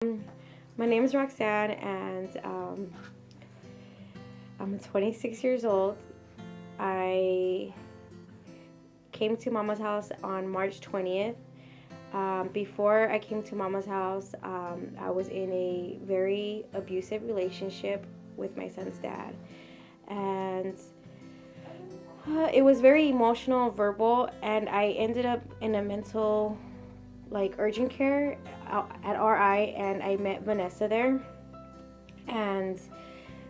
My name is Roxanne, and I'm 26 years old. I came to Mama's house on March 20th. Before I came to Mama's house, I was in a very abusive relationship with my son's dad, and it was very emotional, verbal, and I ended up in a mental, urgent care at RI, and I met Vanessa there, and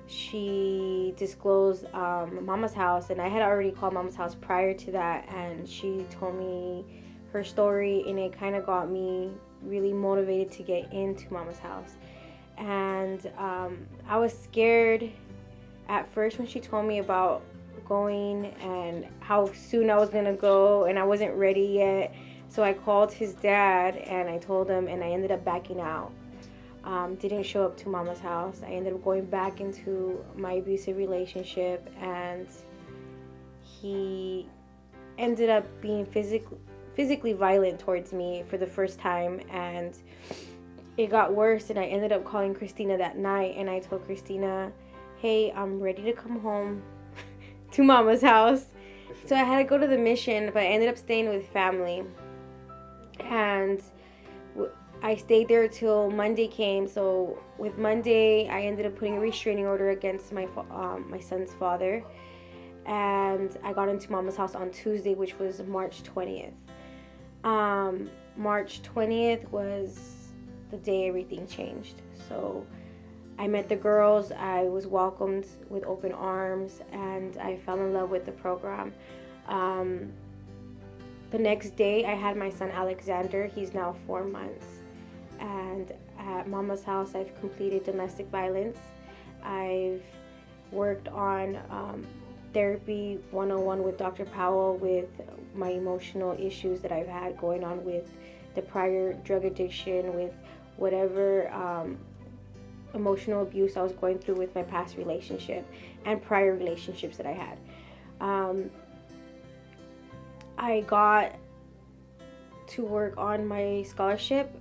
she disclosed Mama's house, and I had already called Mama's house prior to that, and she told me her story, and it kind of got me really motivated to get into Mama's house. And I was scared at first when she told me about going and how soon I was gonna go, and I wasn't ready yet. So I called his dad and I told him, and I ended up backing out. Didn't show up to Mama's house. I ended up going back into my abusive relationship, and he ended up being physically violent towards me for the first time, and it got worse. And I ended up calling Christina that night, and I told Christina, hey, I'm ready to come home to Mama's house. So I had to go to the mission, but I ended up staying with family, and I stayed there till Monday came. So with Monday, I ended up putting a restraining order against my son's father, and I got into Mama's house on Tuesday, which was March 20th. March 20th was the day everything changed. So I met the girls, I was welcomed with open arms, and I fell in love with the program. The next day, I had my son Alexander. He's now 4 months. And at Mama's house, I've completed domestic violence. I've worked on therapy 101 with Dr. Powell with my emotional issues that I've had going on with the prior drug addiction, with whatever emotional abuse I was going through with my past relationship and prior relationships that I had. I got to work on my scholarship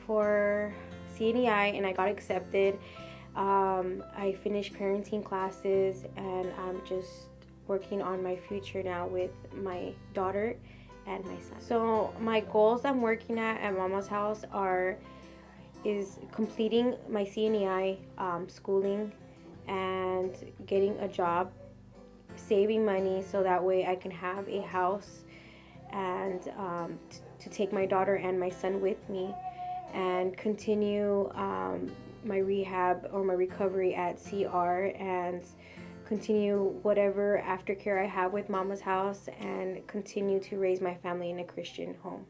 for CNEI, and I got accepted. I finished parenting classes, and I'm just working on my future now with my daughter and my son. So my goals I'm working at Mama's house is completing my CNEI schooling and getting a job, saving money so that way I can have a house, and to take my daughter and my son with me, and continue my rehab or my recovery at CR, and continue whatever aftercare I have with Mama's house, and continue to raise my family in a Christian home.